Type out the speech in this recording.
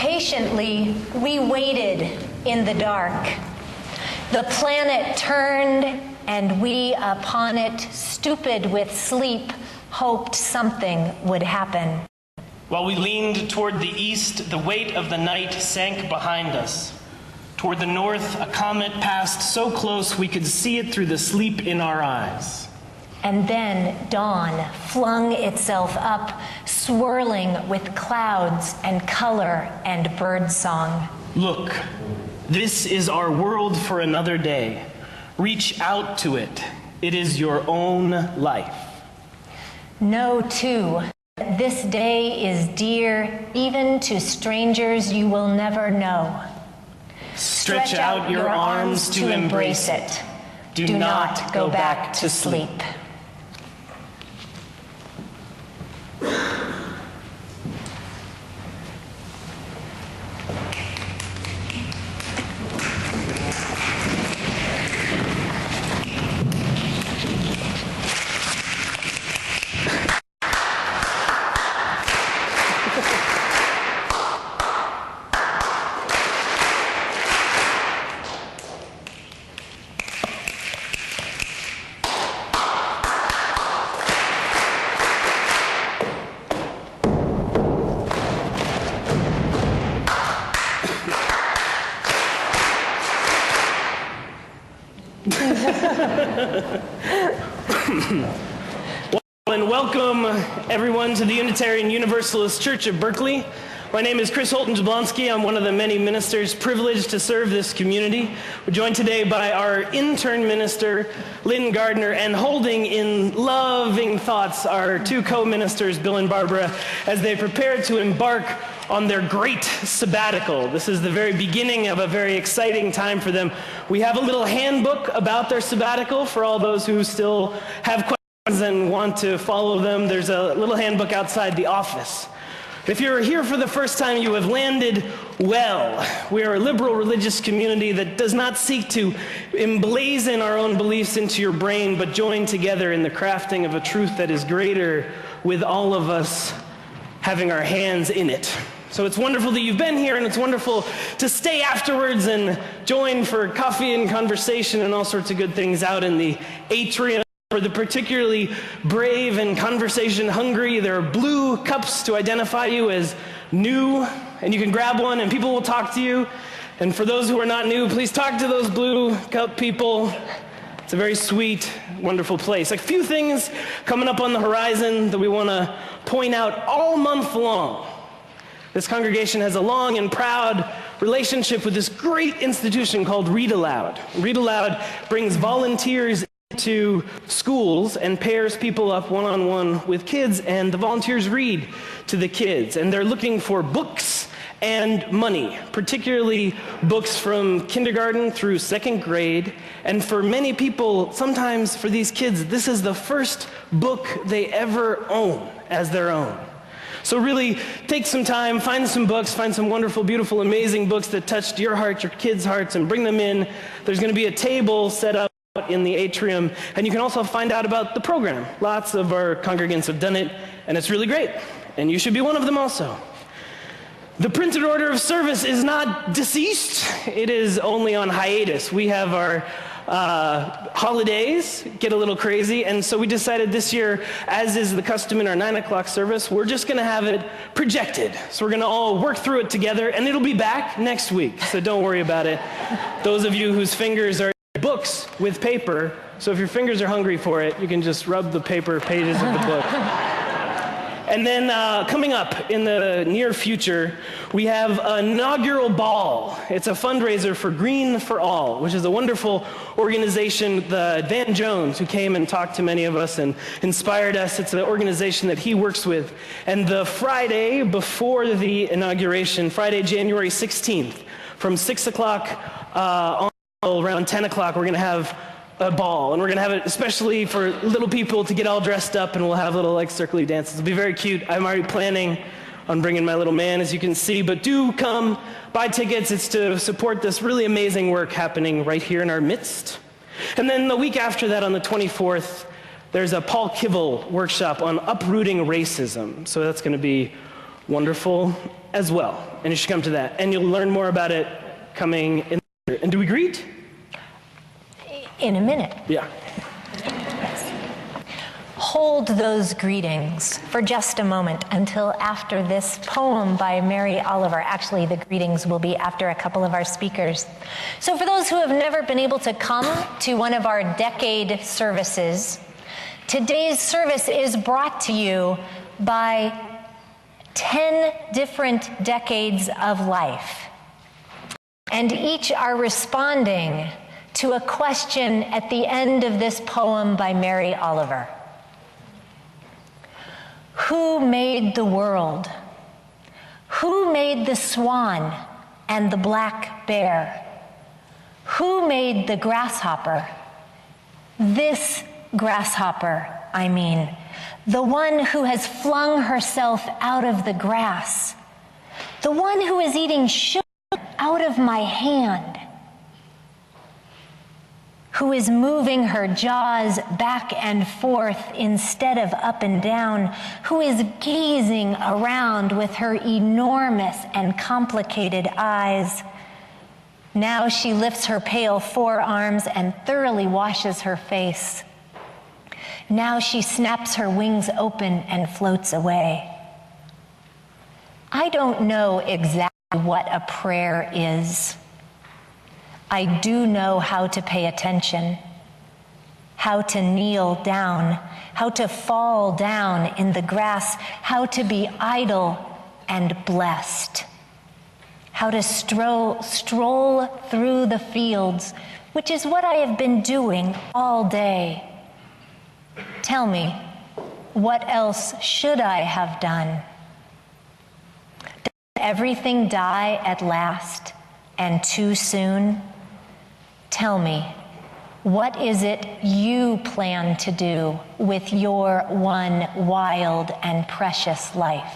Patiently, we waited in the dark. The planet turned, and we upon it, stupid with sleep, hoped something would happen. While we leaned toward the east, the weight of the night sank behind us. Toward the north, a comet passed so close we could see it through the sleep in our eyes. And then dawn flung itself up, swirling with clouds and color and birdsong. Look, this is our world for another day. Reach out to it. It is your own life. Know, too, that this day is dear even to strangers you will never know. Stretch out your arms to embrace it. Do not go back to sleep. And welcome everyone to the Unitarian Universalist Church of Berkeley. My name is Holton Jablonski. I'm one of the many ministers privileged to serve this community. We're joined today by our intern minister, Lynn, Gardner, and holding in loving thoughts our two co-ministers, Bill and Barbara, as they prepare to embark on their great sabbatical. This is the very beginning of a very exciting time for them. We have a little handbook about their sabbatical for all those who still have questions and want to follow them. There's a little handbook outside the office. If you're here for the first time, you have landed well. We are a liberal religious community that does not seek to emblazon our own beliefs into your brain, but join together in the crafting of a truth that is greater, with all of us having our hands in it. So it's wonderful that you've been here, and it's wonderful to stay afterwards and join for coffee and conversation and all sorts of good things out in the atrium. For the particularly brave and conversation-hungry, there are blue cups to identify you as new, and you can grab one and people will talk to you. And for those who are not new, please talk to those blue cup people. It's a very sweet, wonderful place. A few things coming up on the horizon that we want to point out all month long. This congregation has a long and proud relationship with this great institution called Read Aloud. Read Aloud brings volunteers to schools and pairs people up one-on-one with kids, and the volunteers read to the kids, and they're looking for books and money, particularly books from kindergarten through second grade. And for many people, sometimes for these kids, this is the first book they ever own as their own. So really take some time, find some books, find some wonderful, beautiful, amazing books that touched your heart, your kids' hearts, and bring them in. There's going to be a table set up in the atrium, and you can also find out about the program. Lots of our congregants have done it, and it's really great, and you should be one of them also. The printed order of service is not deceased, it is only on hiatus. We have our holidays get a little crazy, and so we decided this year, as is the custom in our 9 o'clock service, we're just going to have it projected. So we're going to all work through it together, and it'll be back next week, so don't worry about it. Those of you whose fingers are books with paper, so if your fingers are hungry for it, you can just rub the paper pages of the book. And then coming up in the near future, we have an inaugural ball. It's a fundraiser for Green for All, which is a wonderful organization. Van Jones, who came and talked to many of us and inspired us, it's an organization that he works with. And the Friday before the inauguration, Friday, January 16th, from 6 o'clock on around 10 o'clock, we're going to have a ball, and we're going to have it especially for little people to get all dressed up, and we'll have little like circly dances. It'll be very cute. I'm already planning on bringing my little man, as you can see, but do come, buy tickets. It's to support this really amazing work happening right here in our midst. And then the week after that, on the 24th, there's a Paul Kivel workshop on uprooting racism. So that's going to be wonderful as well. And you should come to that. And you'll learn more about it coming in. And do we greet? In a minute. Yeah. Hold those greetings for just a moment until after this poem by Mary Oliver. Actually, the greetings will be after a couple of our speakers. So for those who have never been able to come to one of our decade services, today's service is brought to you by 10 different decades of life. And each are responding to a question at the end of this poem by Mary Oliver. Who made the world? Who made the swan and the black bear? Who made the grasshopper? This grasshopper, I mean, the one who has flung herself out of the grass, the one who is eating sugar out of my hand, who is moving her jaws back and forth instead of up and down, who is gazing around with her enormous and complicated eyes. Now she lifts her pale forearms and thoroughly washes her face. Now she snaps her wings open and floats away. I don't know exactly what a prayer is. I do know how to pay attention, how to kneel down, how to fall down in the grass, how to be idle and blessed, how to stroll through the fields, which is what I have been doing all day. Tell me, what else should I have done? Does everything die at last and too soon? Tell me, what is it you plan to do with your one wild and precious life?